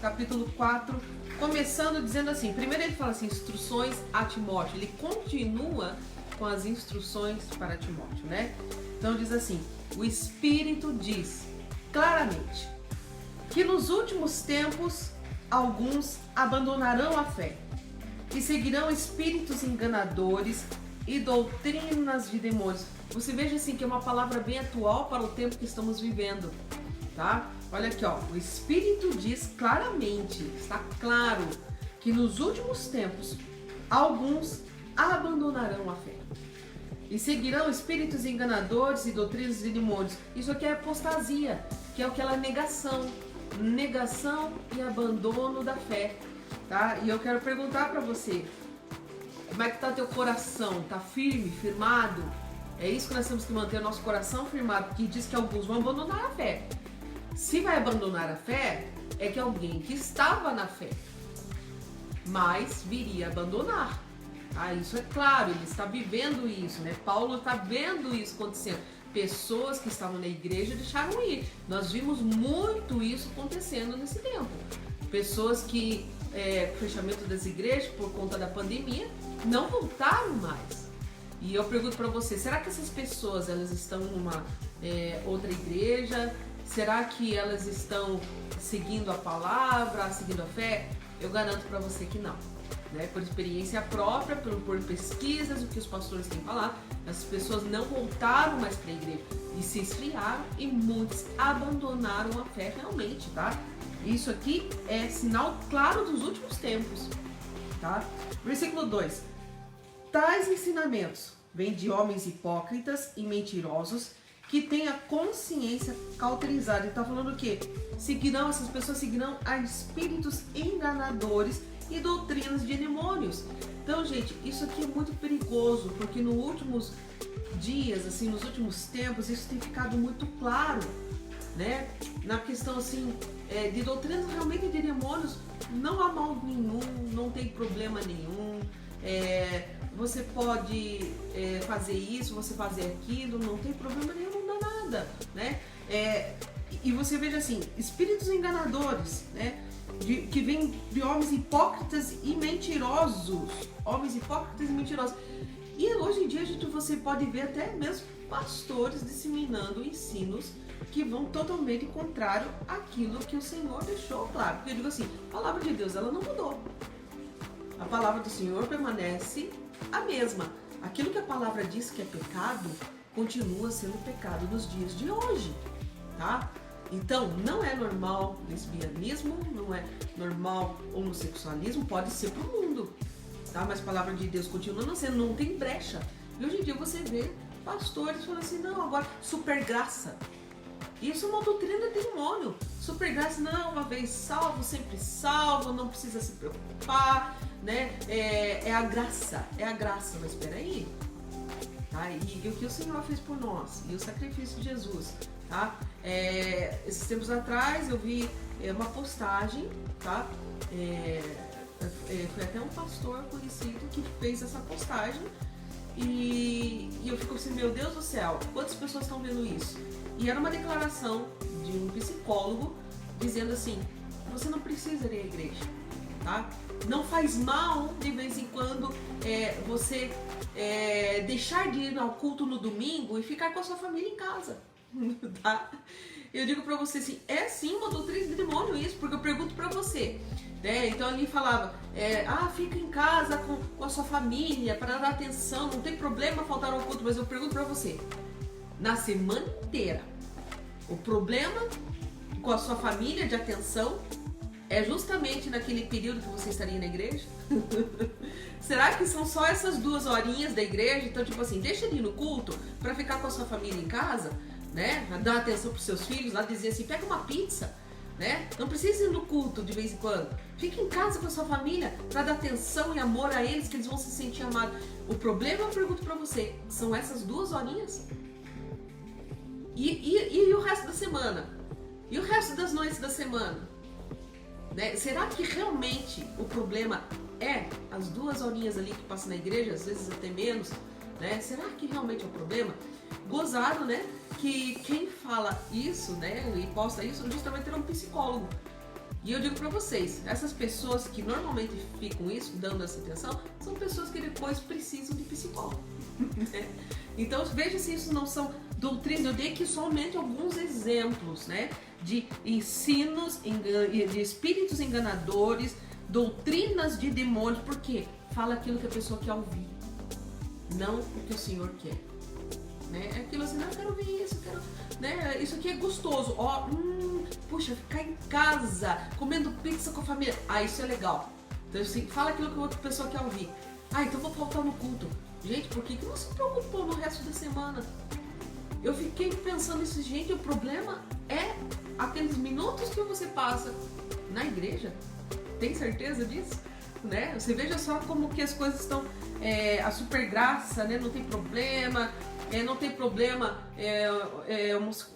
capítulo 4, começando dizendo assim, primeiro ele fala assim, instruções a Timóteo, ele continua com as instruções para Timóteo, né? Então diz assim, o Espírito diz claramente que nos últimos tempos alguns abandonarão a fé e seguirão espíritos enganadores e doutrinas de demônios. Você veja assim que é uma palavra bem atual para o tempo que estamos vivendo, tá? Olha aqui, ó, o Espírito diz claramente, está claro, que nos últimos tempos alguns abandonarão a fé e seguirão espíritos enganadores e doutrinas de demônios. Isso aqui é apostasia, que é aquela negação e abandono da fé, tá? E eu quero perguntar para você, como é que tá teu coração? Tá firme, firmado? É isso que nós temos que manter o nosso coração firmado, porque diz que alguns vão abandonar a fé. Se vai abandonar a fé, é que alguém que estava na fé, mas viria a abandonar. Ah, isso é claro, ele está vivendo isso, né? Paulo está vendo isso acontecendo. Pessoas que estavam na igreja deixaram ir. Nós vimos muito isso acontecendo nesse tempo. Pessoas que, com o fechamento das igrejas por conta da pandemia, não voltaram mais. E eu pergunto para você, será que essas pessoas elas estão numa outra igreja? Será que elas estão seguindo a palavra, seguindo a fé? Eu garanto para você que não. Né? Por experiência própria, por pesquisas, o que os pastores têm falado, as pessoas não voltaram mais para a igreja e se esfriaram e muitos abandonaram a fé realmente, tá? Isso aqui é sinal claro dos últimos tempos, tá? Versículo 2. Tais ensinamentos vêm de homens hipócritas e mentirosos que têm a consciência cauterizada. Ele está falando o quê? Essas pessoas seguirão a espíritos enganadores e doutrinas de demônios. Então, gente, isso aqui é muito perigoso, porque nos últimos dias, assim, nos últimos tempos, isso tem ficado muito claro, né? Na questão, assim, de doutrinas realmente de demônios, não há mal nenhum, não tem problema nenhum. Você pode fazer isso, você fazer aquilo, não tem problema nenhum, não dá nada, né? E você veja assim, espíritos enganadores, né? Que vêm de homens hipócritas e mentirosos. Homens hipócritas e mentirosos. E hoje em dia você pode ver até mesmo pastores disseminando ensinos que vão totalmente contrário àquilo que o Senhor deixou claro. Porque eu digo assim, a palavra de Deus ela não mudou. A palavra do Senhor permanece a mesma. Aquilo que a palavra diz que é pecado, continua sendo pecado nos dias de hoje, tá? Então, não é normal lesbianismo, não é normal homossexualismo, pode ser pro mundo, tá? Mas a palavra de Deus continua não sendo, não tem brecha. E hoje em dia você vê pastores falando assim, não, agora super graça. Isso é uma doutrina de demônio. Super graça, não, uma vez salvo, sempre salvo, não precisa se preocupar, né? É a graça, mas espera aí. Tá? E o que o Senhor fez por nós, e o sacrifício de Jesus, tá? Esses tempos atrás eu vi uma postagem, tá? Foi até um pastor conhecido que fez essa postagem e eu fico assim, meu Deus do céu, quantas pessoas estão vendo isso? E era uma declaração de um psicólogo dizendo assim, você não precisa ir à igreja, tá? Não faz mal de vez em quando você deixar de ir ao culto no domingo e ficar com a sua família em casa, tá? Eu digo pra você assim, é sim uma doutrina de demônio isso, porque eu pergunto pra você, né? Então ali falava, fica em casa com a sua família para dar atenção, não tem problema faltar ao culto, mas eu pergunto pra você, na semana inteira, o problema com a sua família de atenção é justamente naquele período que você estaria na igreja? Será que são só essas 2 horinhas da igreja? Então, tipo assim, deixa ele ir no culto para ficar com a sua família em casa, né? Dar atenção para os seus filhos, lá dizer assim, pega uma pizza, né? Não precisa ir no culto de vez em quando. Fique em casa com a sua família para dar atenção e amor a eles, que eles vão se sentir amados. O problema, eu pergunto para você, são essas 2 horinhas? E o resto da semana? E o resto das noites da semana? Né? Será que realmente o problema é as 2 horinhas ali que passa na igreja, às vezes até menos, né? Será que realmente é o problema? Gozado, né? Que quem fala isso, né, e posta isso, justamente é um psicólogo. E eu digo para vocês, essas pessoas que normalmente ficam isso, dando essa atenção, são pessoas que depois precisam de psicólogo. Então veja se isso não são doutrinas. Eu dei aqui somente alguns exemplos, né, de ensinos, de espíritos enganadores, doutrinas de demônios, porque fala aquilo que a pessoa quer ouvir, não o que o Senhor quer. Né? É aquilo assim, não, eu quero ouvir isso, eu quero, né? Isso aqui é gostoso, ó, puxa, ficar em casa, comendo pizza com a família, isso é legal. Então assim, fala aquilo que a outra pessoa quer ouvir. Então vou faltar no culto. Gente, por que não se preocupou no resto da semana? Eu fiquei pensando isso, gente, o problema é aqueles minutos que você passa na igreja. Tem certeza disso? Né? Você veja só como que as coisas estão, a super graça, né? Não tem problema, não tem problema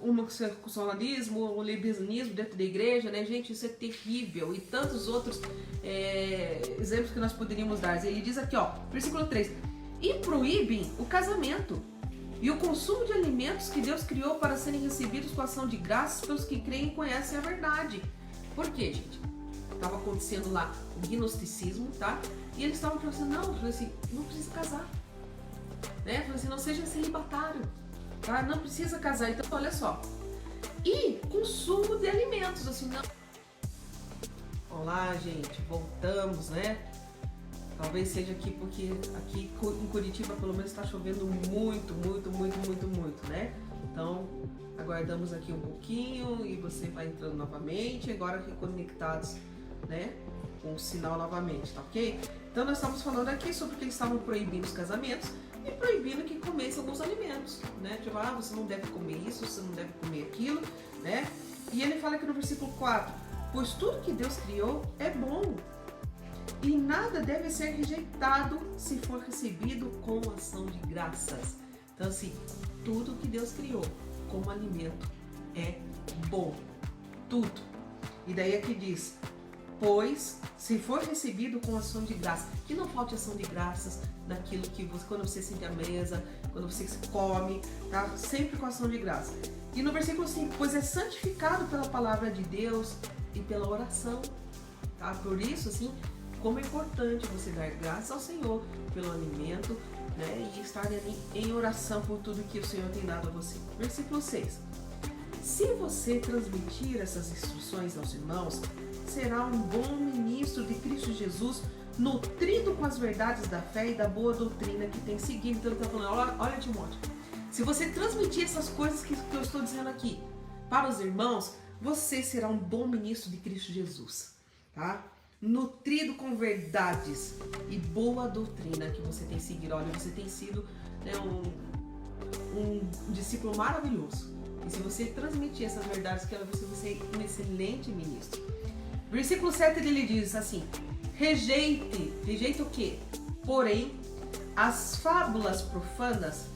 o homossexualismo, o lesbianismo dentro da igreja, né? Gente, isso é terrível. E tantos outros exemplos que nós poderíamos dar. Ele diz aqui, ó, versículo 3, e proíbem o casamento e o consumo de alimentos que Deus criou para serem recebidos com ação de graças pelos que creem e conhecem a verdade. Por quê, gente? Estava acontecendo lá o gnosticismo, tá? E eles estavam falando assim, não precisa casar. Né? Falei assim, não seja celibatário, tá? Não precisa casar. Então, olha só. E consumo de alimentos, assim, não. Olá, gente, voltamos, né? Talvez seja aqui porque aqui em Curitiba pelo menos está chovendo muito, né? Então, aguardamos aqui um pouquinho e você vai entrando novamente, agora aqui conectados, né? Com o sinal novamente, tá ok? Então, nós estamos falando aqui sobre que eles estavam proibindo os casamentos e proibindo que comesse alguns alimentos, né? Tipo, você não deve comer isso, você não deve comer aquilo, né? E ele fala aqui no versículo 4, pois tudo que Deus criou é bom e nada deve ser rejeitado se for recebido com ação de graças. Então, assim, tudo que Deus criou como alimento é bom, tudo. E daí aqui diz, pois se for recebido com ação de graça, que não falte ação de graças naquilo que você, quando você sente à mesa, quando você come, tá? Sempre com ação de graça. E no versículo 5, pois é santificado pela palavra de Deus e pela oração, tá? Por isso, assim, como é importante você dar graças ao Senhor pelo alimento, né? E estar ali em oração por tudo que o Senhor tem dado a você. Versículo 6, se você transmitir essas instruções aos irmãos, será um bom ministro de Cristo Jesus, nutrido com as verdades da fé e da boa doutrina que tem seguido. Então ele está falando, olha Timóteo, se você transmitir essas coisas que eu estou dizendo aqui para os irmãos, você será um bom ministro de Cristo Jesus, tá? Nutrido com verdades e boa doutrina que você tem seguido. Olha, você tem sido, né, um discípulo maravilhoso. E se você transmitir essas verdades, você vai ser um excelente ministro. Versículo 7 ele diz assim, rejeita o quê? Porém, as fábulas profanas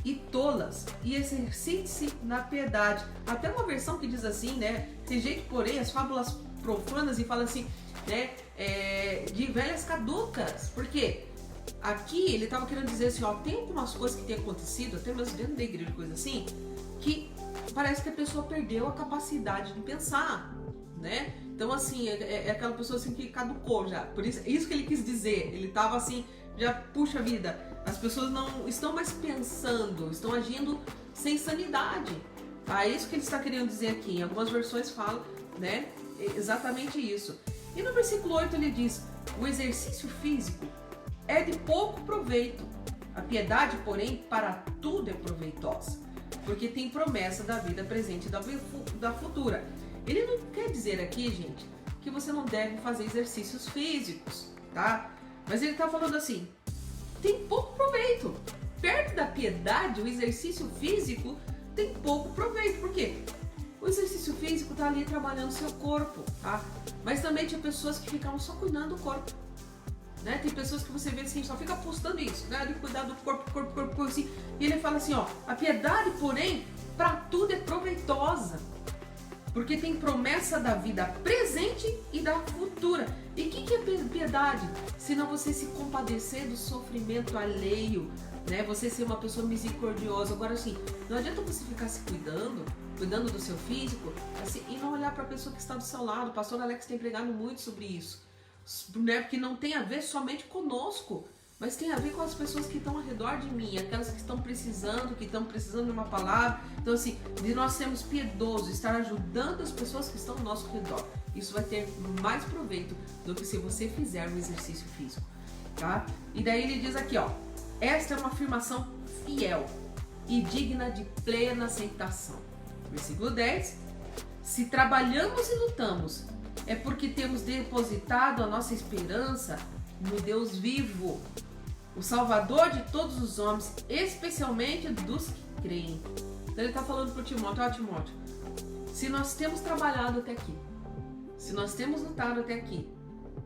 e tolas e exercite-se na piedade. Até uma versão que diz assim, né? Rejeite, porém, as fábulas profanas e fala assim, né? De velhas caducas. Por quê? Aqui ele estava querendo dizer assim, ó, tem algumas coisas que tem acontecido, até mesmo dentro da igreja, coisa assim, que parece que a pessoa perdeu a capacidade de pensar, né? Então, assim, é aquela pessoa assim que caducou já. Por isso que ele quis dizer. Ele estava assim, já, puxa vida, as pessoas não estão mais pensando, estão agindo sem sanidade. É isso que ele está querendo dizer aqui. Em algumas versões fala, né, exatamente isso. E no versículo 8 ele diz, o exercício físico é de pouco proveito. A piedade, porém, para tudo é proveitosa, porque tem promessa da vida presente e da futura. Ele não quer dizer aqui, gente, que você não deve fazer exercícios físicos, tá? Mas ele tá falando assim, tem pouco proveito. Perto da piedade, o exercício físico tem pouco proveito. Por quê? O exercício físico tá ali trabalhando o seu corpo, tá? Mas também tinha pessoas que ficavam só cuidando do corpo, né? Tem pessoas que você vê assim, só fica postando isso, né? De cuidar do corpo, assim. E ele fala assim, ó, a piedade, porém, para tudo é proveitosa. Porque tem promessa da vida presente e da futura. E o que é piedade? Senão você se compadecer do sofrimento alheio, né? Você ser uma pessoa misericordiosa. Agora, assim, não adianta você ficar se cuidando do seu físico, assim, e não olhar para a pessoa que está do seu lado. O pastor Alex tem pregado muito sobre isso, né? Porque não tem a ver somente conosco, mas tem a ver com as pessoas que estão ao redor de mim, aquelas que estão precisando de uma palavra. Então, assim, de nós sermos piedosos, estar ajudando as pessoas que estão ao nosso redor. Isso vai ter mais proveito do que se você fizer um exercício físico, tá? E daí ele diz aqui, ó, esta é uma afirmação fiel e digna de plena aceitação. Versículo 10, se trabalhamos e lutamos, é porque temos depositado a nossa esperança no Deus vivo, o Salvador de todos os homens, especialmente dos que creem. Então ele está falando para o Timóteo, ó Timóteo, se nós temos trabalhado até aqui, se nós temos lutado até aqui,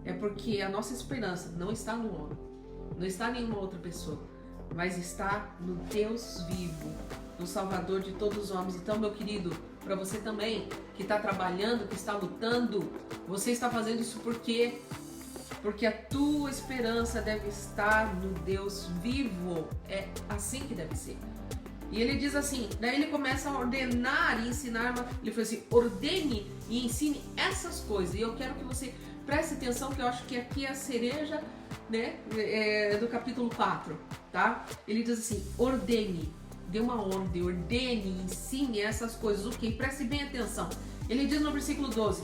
é porque a nossa esperança não está no homem, não está em nenhuma outra pessoa, mas está no Deus vivo, no Salvador de todos os homens. Então, meu querido, para você também que está trabalhando, que está lutando, você está fazendo isso por quê? Porque a tua esperança deve estar no Deus vivo. É assim que deve ser. E ele diz assim, daí ele começa a ordenar e ensinar, ele fala assim, ordene e ensine essas coisas. E eu quero que você preste atenção, que eu acho que aqui é a cereja, né, do capítulo 4, tá? Ele diz assim, ordene, dê uma ordem, ordene, ensine essas coisas, ok? Preste bem atenção. Ele diz no versículo 12,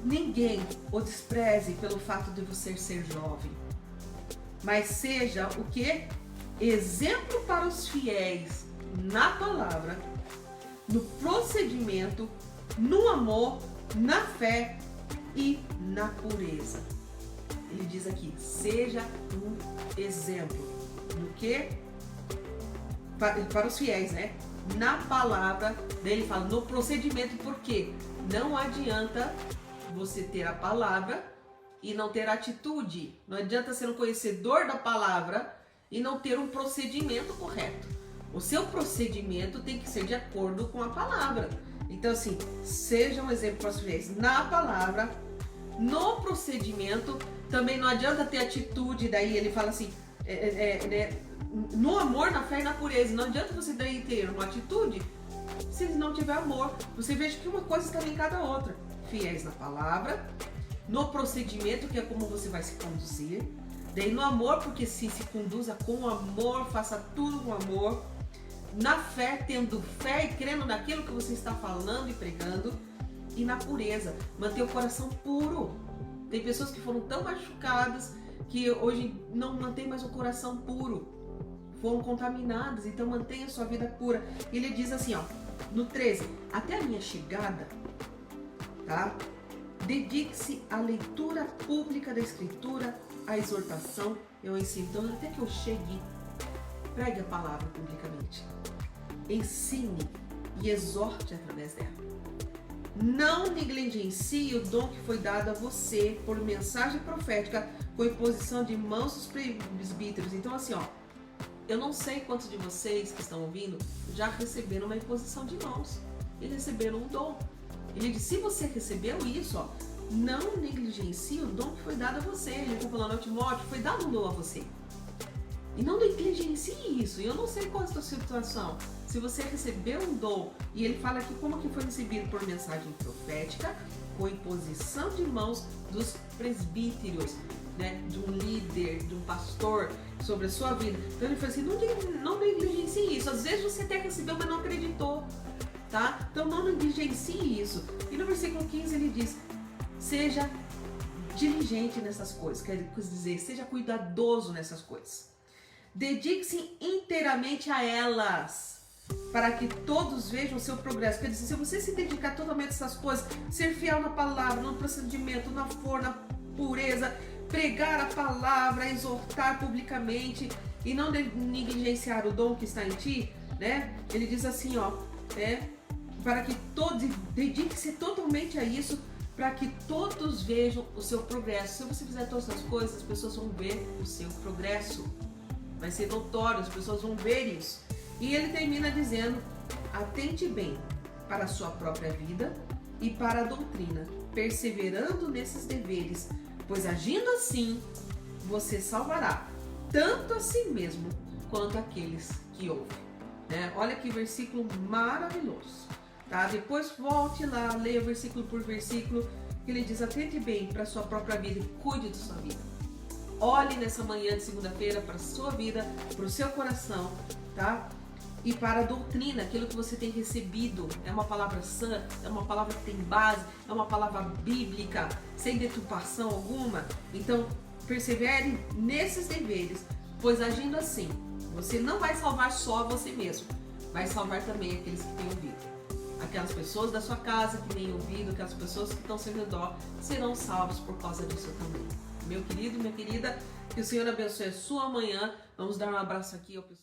ninguém o despreze pelo fato de você ser jovem, mas seja o quê? Exemplo para os fiéis na palavra, no procedimento, no amor, na fé e na pureza. Ele diz aqui, seja um exemplo. No quê? Para os fiéis, né? Na palavra, daí ele fala no procedimento, porque não adianta você ter a palavra e não ter atitude. Não adianta ser um conhecedor da palavra e não ter um procedimento correto. O seu procedimento tem que ser de acordo com a palavra. Então, assim, seja um exemplo para os fiéis na palavra, no procedimento. Também não adianta ter atitude, daí ele fala assim, no amor, na fé e na pureza. Não adianta você daí ter uma atitude se não tiver amor. Você veja que uma coisa está linkada à outra. Fiéis na palavra, no procedimento, que é como você vai se conduzir. Daí no amor, porque se conduza com amor, faça tudo com amor. Na fé, tendo fé e crendo naquilo que você está falando e pregando. E na pureza, manter o coração puro. Tem pessoas que foram tão machucadas que hoje não mantém mais o coração puro. Foram contaminadas, então mantenha a sua vida pura. E ele diz assim, ó, no 13, até a minha chegada, tá? Dedique-se à leitura pública da Escritura, à exortação e ao ensino. Então, até que eu chegue, pregue a palavra publicamente. Ensine e exorte através dela. Não negligencie o dom que foi dado a você por mensagem profética com imposição de mãos dos presbíteros. Então, assim, ó, eu não sei quantos de vocês que estão ouvindo já receberam uma imposição de mãos e receberam um dom. Ele diz, se você recebeu isso, ó, não negligencie o dom que foi dado a você. Ele está falando ao Timóteo, foi dado um dom a você. E não negligencie isso. E eu não sei qual é a sua situação. Se você recebeu um dom, e ele fala aqui como que foi recebido por mensagem profética, com imposição de mãos dos presbíteros, né, de um líder, de um pastor, sobre a sua vida. Então ele fala assim, não negligencie isso. Às vezes você até recebeu, mas não acreditou, tá? Então não negligencie isso. E no versículo 15 ele diz, seja diligente nessas coisas, quer dizer, seja cuidadoso nessas coisas. Dedique-se inteiramente a elas, para que todos vejam o seu progresso. Quer dizer, se você se dedicar totalmente a essas coisas, ser fiel na palavra, no procedimento, na forma, na pureza, pregar a palavra, exortar publicamente e não negligenciar o dom que está em ti, né? Ele diz assim, ó, para que todos, dedique-se totalmente a isso, para que todos vejam o seu progresso. Se você fizer todas essas coisas, as pessoas vão ver o seu progresso. Vai ser notório, as pessoas vão ver isso. E ele termina dizendo, atente bem para a sua própria vida e para a doutrina, perseverando nesses deveres, pois agindo assim, você salvará tanto a si mesmo quanto aqueles que ouvem. Né? Olha que versículo maravilhoso. Tá? Depois volte lá, leia versículo por versículo, que ele diz: atente bem para a sua própria vida e cuide da sua vida. Olhe nessa manhã de segunda-feira para a sua vida, para o seu coração, tá? E para a doutrina, aquilo que você tem recebido. É uma palavra sã, é uma palavra que tem base, é uma palavra bíblica, sem deturpação alguma. Então, persevere nesses deveres, pois agindo assim, você não vai salvar só você mesmo, vai salvar também aqueles que têm ouvido. Aquelas pessoas da sua casa que têm ouvido, aquelas pessoas que estão ao seu redor, serão salvos por causa disso também. Meu querido, minha querida, que o Senhor abençoe a sua manhã. Vamos dar um abraço aqui ao pessoal.